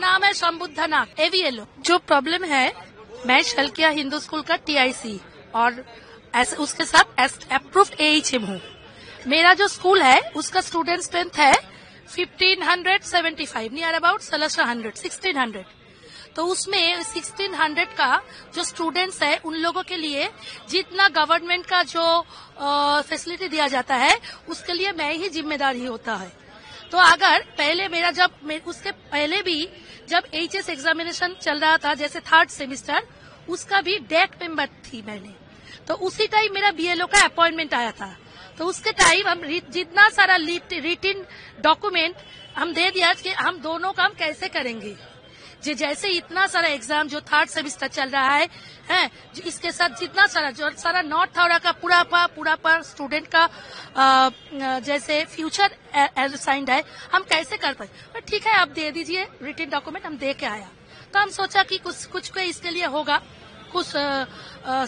नाम है संबुद्धा नाग, AVLO। जो प्रॉब्लम है, मैं शल्किया हिंदू स्कूल का TIC और उसके साथ अप्रूव्ड AHM हूँ। मेरा जो स्कूल है उसका स्टूडेंट स्ट्रेंथ है 1575, नियर अबाउट 1600। तो उसमें 1600 का जो स्टूडेंट्स है उन लोगों के लिए जितना गवर्नमेंट का जो फैसिलिटी दिया जाता है उसके लिए मैं ही जिम्मेदार ही होता है। तो अगर पहले उसके पहले भी जब HS एग्जामिनेशन चल रहा था, जैसे 3rd सेमिस्टर, उसका भी डेक मेंबर थी मैंने, तो उसी टाइम मेरा BLO का अपॉइंटमेंट आया था। तो उसके टाइम हम जितना सारा रिटिन डॉक्यूमेंट हम दे दिया कि हम दोनों काम कैसे करेंगे। जैसे इतना सारा एग्जाम जो 3rd सेमिस्टर चल रहा है, इसके साथ जितना सारा नॉर्थ हावड़ा का पूरा स्टूडेंट का जैसे फ्यूचर असाइंड है, हम कैसे कर पाए। ठीक है, आप दे दीजिए रिटिन डॉक्यूमेंट, हम दे के आया। तो हम सोचा कि कुछ इसके लिए होगा, कुछ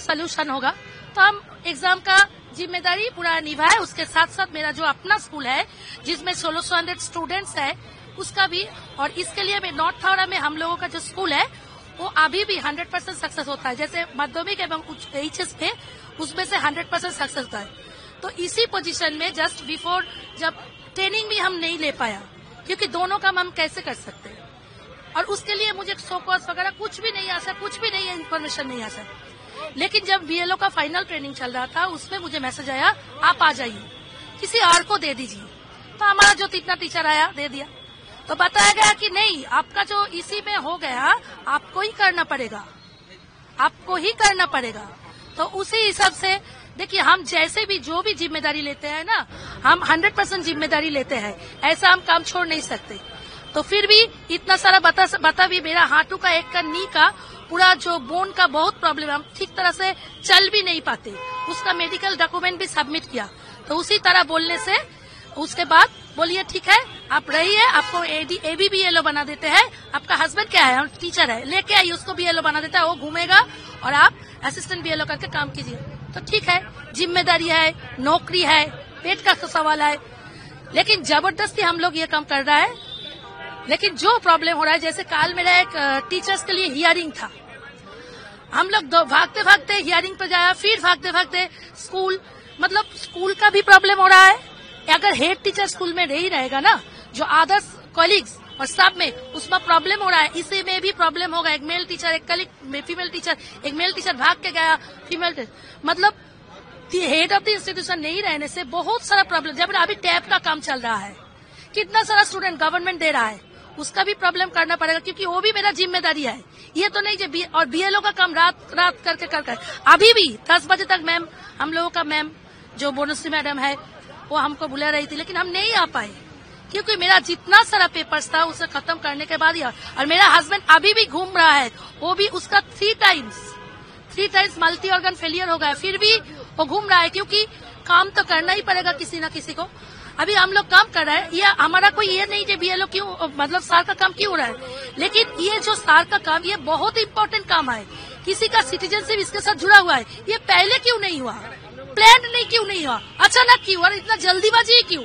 सोल्यूशन होगा। तो हम एग्जाम का जिम्मेदारी पूरा निभाए। उसके साथ साथ मेरा जो अपना स्कूल है जिसमें 1600 स्टूडेंट्स है उसका भी, और इसके लिए मैं नॉर्थ हावड़ा में हम लोगों का जो स्कूल है वो अभी भी 100% सक्सेस होता है। जैसे माध्यमिक एवं HS पे उसमें से 100% सक्सेस होता है। तो इसी पोजीशन में जस्ट बिफोर जब ट्रेनिंग भी हम नहीं ले पाया, क्योंकि दोनों काम हम कैसे कर सकते हैं, और उसके लिए मुझे सोकोस वगैरह कुछ भी नहीं आता, कुछ भी नहीं इन्फॉर्मेशन नहीं आता। लेकिन जब BLO का फाइनल ट्रेनिंग चल रहा था उसमें मुझे मैसेज आया, आप आ जाइए, किसी और को दे दीजिए। तो हमारा जो इतना टीचर आया दे दिया। तो बताया गया कि नहीं, आपका जो इसी में हो गया, आपको ही करना पड़ेगा, आपको ही करना पड़ेगा। तो उसी हिसाब से देखिए, हम जैसे भी जो भी जिम्मेदारी लेते हैं ना, हम 100% जिम्मेदारी लेते हैं, ऐसा हम काम छोड़ नहीं सकते। तो फिर भी इतना सारा बता भी मेरा हाथों का, एक का, नी का, पूरा जो बोन का बहुत प्रॉब्लम, हम ठीक तरह से चल भी नहीं पाते। उसका मेडिकल डॉक्यूमेंट भी सबमिट किया। तो उसी तरह बोलने से उसके बाद बोलिए ठीक है, आप रहिए, आपको ABBLO बना देते हैं। आपका हस्बैंड क्या है, टीचर है, लेके आइए, उसको BLO बना देता है, वो घूमेगा और आप असिस्टेंट BLO करके काम कीजिए। तो ठीक है, जिम्मेदारी है, नौकरी है, पेट का सवाल है, लेकिन जबरदस्ती हम लोग ये काम कर रहा है। लेकिन जो प्रॉब्लम हो रहा है, जैसे कल मेरा एक टीचर्स के लिए हियरिंग था, हम लोग भागते भागते हियरिंग पे जाया, फिर भागते भागते स्कूल, मतलब स्कूल का भी प्रॉब्लम हो रहा है। अगर हेड टीचर स्कूल में नहीं रहेगा ना, जो अदर्स कॉलीग्स और सब में उसमें प्रॉब्लम हो रहा है, इसी में भी प्रॉब्लम होगा। एक मेल टीचर, एक कलीग फीमेल टीचर, एक मेल टीचर भाग के गया, फीमेल टीचर, मतलब हेड ऑफ द इंस्टीट्यूशन नहीं रहने से बहुत सारा प्रॉब्लम। जब अभी टैब का काम चल रहा है, कितना सारा स्टूडेंट गवर्नमेंट दे रहा है, उसका भी प्रॉब्लम करना पड़ेगा, क्योंकि वो भी मेरा जिम्मेदारी है। ये तो नहीं जो और BLO का काम रात करके कर अभी भी 10 बजे तक मैम, हम लोगों का मैम जो बोनश्री मैडम है, वो हमको बुला रही थी, लेकिन हम नहीं आ पाए, क्योंकि मेरा जितना सारा पेपर्स था उसे खत्म करने के बाद ही। और मेरा हस्बैंड अभी भी घूम रहा है, वो भी उसका 3 टाइम्स मल्टी ऑर्गन फेलियर हो गया, फिर भी वो घूम रहा है, क्योंकि काम तो करना ही पड़ेगा किसी न किसी को। अभी हम लोग काम कर रहे हैं, ये हमारा कोई ये नहीं कि BLO क्यों, मतलब सार का काम क्यों हो रहा है, लेकिन ये जो सार का काम, ये बहुत इम्पोर्टेंट काम है। किसी का सिटीजनशिप इसके साथ जुड़ा हुआ है, ये पहले क्यों नहीं हुआ, प्लान नहीं क्यों नहीं हुआ, अचानक क्यों, और इतना जल्दीबाजी क्यों,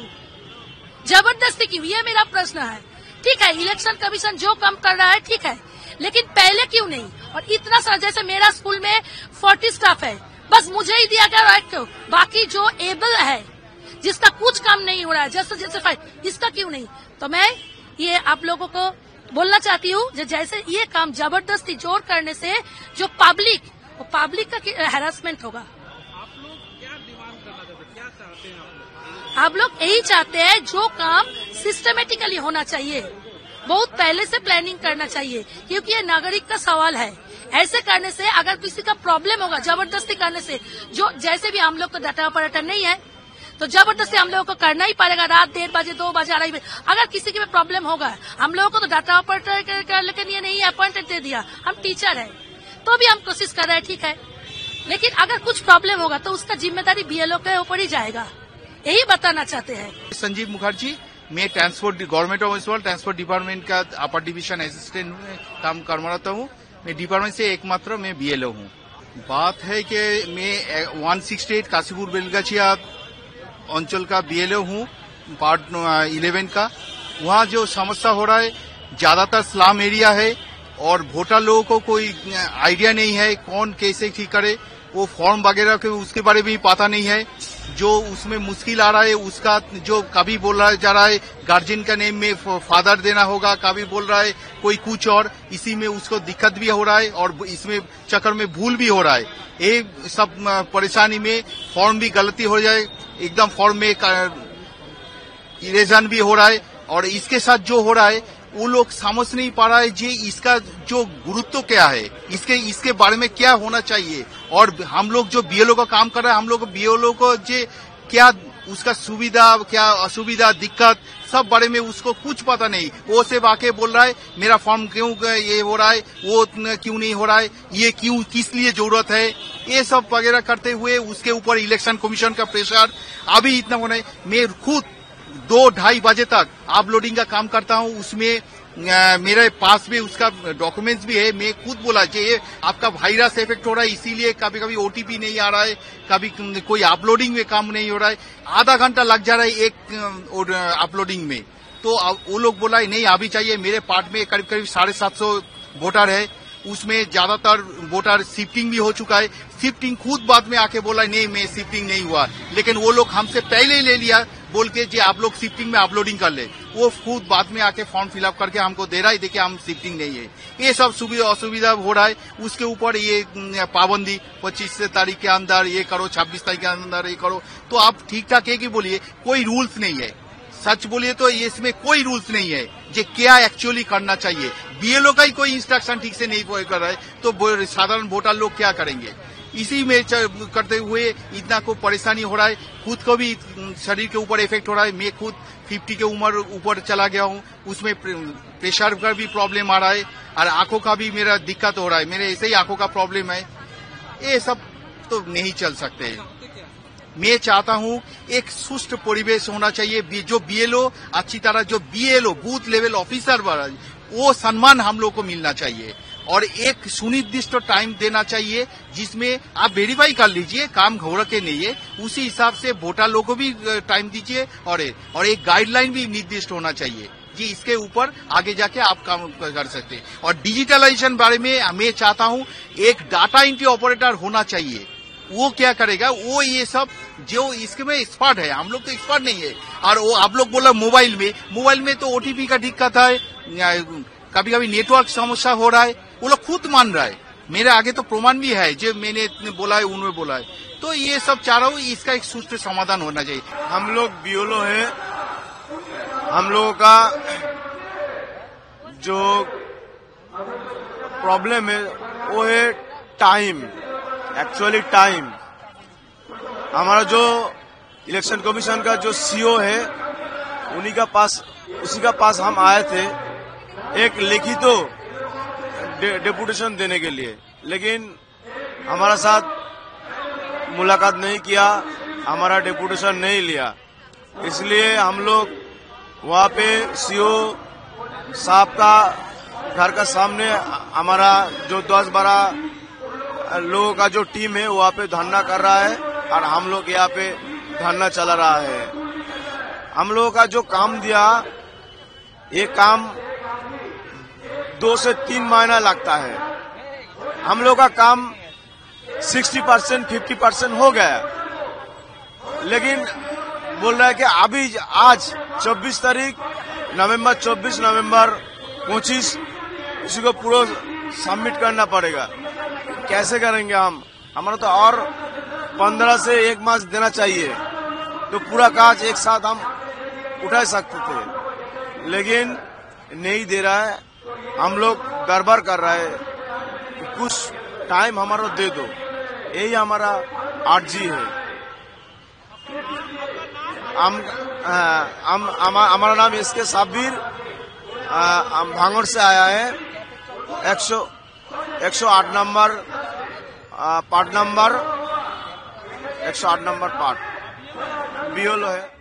जबरदस्ती क्यों, ये मेरा प्रश्न है। ठीक है, इलेक्शन कमीशन जो काम कर रहा है ठीक है, लेकिन पहले क्यों नहीं। और इतना सारा, जैसे मेरा स्कूल में 40 स्टाफ है, बस मुझे ही दिया गया राइट, क्यों बाकी जो एबल है, जिसका कुछ काम नहीं हो रहा है, जैसे फाइट, इसका क्यों नहीं। तो मैं ये आप लोगों को बोलना चाहती हूँ, जैसे ये काम जबरदस्ती जोर करने से जो पब्लिक का हैरासमेंट होगा। आप लोग यही चाहते हैं, जो काम सिस्टमेटिकली होना चाहिए, बहुत पहले से प्लानिंग करना चाहिए, क्योंकि ये नागरिक का सवाल है। ऐसे करने से अगर किसी का प्रॉब्लम होगा, जबरदस्ती करने से, जो जैसे भी हम लोग को डाटा ऑपरेटर नहीं है, तो जबरदस्ती हम लोगों को करना ही पड़ेगा। रात 1:30 बजे, 2 बजे, 2:30 बजे, अगर किसी के प्रॉब्लम होगा, हम लोगों को तो डाटा ऑपरेटर लेकिन ये नहीं अपॉइंटेड दे दिया, हम टीचर है तो भी हम कोशिश कर रहे हैं, ठीक है, लेकिन अगर कुछ प्रॉब्लम होगा तो उसका जिम्मेदारी BLO के ऊपर ही जाएगा, यही बताना चाहते हैं। संजीव मुखर्जी, मैं government of West transport department का अपर डिवीजन असिस्टेंट में काम करवाता हूँ। मैं डिपार्टमेंट से एकमात्र मैं BLO हूँ। बात है कि मैं 168 काशीपुर बेलगाछिया अंचल का BLO हूँ, पार्ट 11 का। वहाँ जो समस्या हो रहा है, ज्यादातर स्लम एरिया है और वोटर लोगों को कोई आइडिया नहीं है कौन कैसे ठीक करे, वो फॉर्म वगैरह के उसके बारे में भी पता नहीं है। जो उसमें मुश्किल आ रहा है उसका जो कभी बोल रहा जा रहा है गार्जियन का नेम में फादर देना होगा, कभी बोल रहा है कोई कुछ और, इसी में उसको दिक्कत भी हो रहा है और इसमें चक्कर में भूल भी हो रहा है। ये सब परेशानी में फॉर्म भी गलती हो जाए, एकदम फॉर्म में इरेजन भी हो रहा है और इसके साथ जो हो रहा है वो लोग समझ नहीं पा रहा है जी इसका जो गुरुत्व क्या है, इसके बारे में क्या होना चाहिए। और हम लोग जो बीएलओ का काम कर रहे हैं, हम लोग बीएलओ को जे क्या उसका सुविधा क्या असुविधा दिक्कत सब बारे में उसको कुछ पता नहीं। वो सिर्फ आके बोल रहा है मेरा फॉर्म क्यों ये हो रहा है, वो क्यों नहीं हो रहा है, ये क्यों किस लिए जरूरत है, ये सब वगैरह करते हुए उसके ऊपर इलेक्शन कमीशन का प्रेशर अभी इतना होना है। मैं खुद 2-2:30 बजे तक अपलोडिंग का काम करता हूं, उसमें मेरे पास भी उसका डॉक्यूमेंट्स भी है। मैं खुद बोला कि ये आपका वायरस इफेक्ट हो रहा है इसीलिए कभी कभी ओटीपी नहीं आ रहा है, कभी कोई अपलोडिंग में काम नहीं हो रहा है, आधा घंटा लग जा रहा है एक अपलोडिंग में। तो वो लोग बोला है नहीं अभी चाहिए। मेरे पार्ट में करीब करीब 750 वोटर है, उसमें ज्यादातर वोटर शिफ्टिंग भी हो चुका है। शिफ्टिंग खुद बाद में आके बोला नहीं मैं शिफ्टिंग नहीं हुआ, लेकिन वो लोग हमसे पहले ही ले लिया बोल के जी आप लोग शिफ्टिंग में अपलोडिंग कर ले। वो खुद बाद में आके फॉर्म फिलअप करके हमको दे रहा है, देखिए हम शिफ्टिंग नहीं है। ये सब सुविधा असुविधा हो रहा है, उसके ऊपर ये पाबंदी 25 तारीख के अंदर ये करो, 26 तारीख के अंदर ये करो। तो आप ठीक ठाक है कि बोलिए कोई रूल्स नहीं है, सच बोलिए तो इसमें कोई रूल्स नहीं है जो क्या एक्चुअली करना चाहिए। बीएलओ का ही कोई इंस्ट्रक्शन ठीक से नहीं कर रहा है तो साधारण वोटर लोग क्या करेंगे। इसी में करते हुए इतना को परेशानी हो रहा है, खुद को भी शरीर के ऊपर इफेक्ट हो रहा है। मैं खुद 50 के उम्र ऊपर चला गया हूँ, उसमें प्रेशर का भी प्रॉब्लम आ रहा है और आंखों का भी मेरा दिक्कत हो रहा है, मेरे ऐसे ही आंखों का प्रॉब्लम है। ये सब तो नहीं चल सकते। मैं चाहता हूं एक सुष्ट परिवेश होना चाहिए, जो बीएलओ अच्छी तरह जो बीएलओ बूथ लेवल ऑफिसर वो सम्मान हम लोग को मिलना चाहिए और एक सुनिर्दिष्ट टाइम देना चाहिए जिसमें आप वेरीफाई कर लीजिए काम घोड़ा के नहीं है, उसी हिसाब से वोटर लोग को भी टाइम दीजिए और एक गाइडलाइन भी निर्दिष्ट होना चाहिए जी, इसके ऊपर आगे जाके आप काम कर सकते हैं। और डिजिटलाइजेशन बारे में मैं चाहता हूं एक डाटा एंट्री ऑपरेटर होना चाहिए। वो क्या करेगा, वो ये सब जो इसके में एक्सपर्ट है, हम लोग तो एक्सपर्ट नहीं है। और वो आप लोग बोला मोबाइल में तो ओटीपी का दिक्कत है, कभी कभी नेटवर्क समस्या हो रहा है, वो लोग खुद मान रहा है। मेरे आगे तो प्रमाण भी है जो मैंने बोला है उन्होंने बोला है। तो ये सब चाह रहा हूँ इसका एक सुष्ट समाधान होना चाहिए। हम लोग बीएलओ है, हम लोगों का जो प्रॉब्लम है वो है टाइम, एक्चुअली टाइम। हमारा जो इलेक्शन कमीशन का जो सीओ है उसी का पास हम आए थे एक लिखित डेपुटेशन देने के लिए, लेकिन हमारा साथ मुलाकात नहीं किया, हमारा डेपुटेशन नहीं लिया। इसलिए हम लोग वहाँ पे सीओ साहब का घर का सामने हमारा जो 10-12 लोगों का जो टीम है वहाँ पे धरना कर रहा है और हम लोग यहाँ पे धरना चला रहा है। हम लोगों का जो काम दिया, ये काम 2 से 3 महीना लगता है। हम लोग का काम 60% 50% हो गया, लेकिन बोल रहा है कि अभी आज 24 नवंबर 25 इसी को पूरा सबमिट करना पड़ेगा। कैसे करेंगे हम? हमारा तो और 15 से 1 मास देना चाहिए तो पूरा काज एक साथ हम उठा सकते थे, लेकिन नहीं दे रहा है। हम लोग गड़बड़ कर रहा है, कुछ टाइम हमारा दे दो, यही हमारा अर्जी है। हमारा नाम इसके साबिर, हम भांगड़ से आया है। 108 number part number 108 number part BLO है।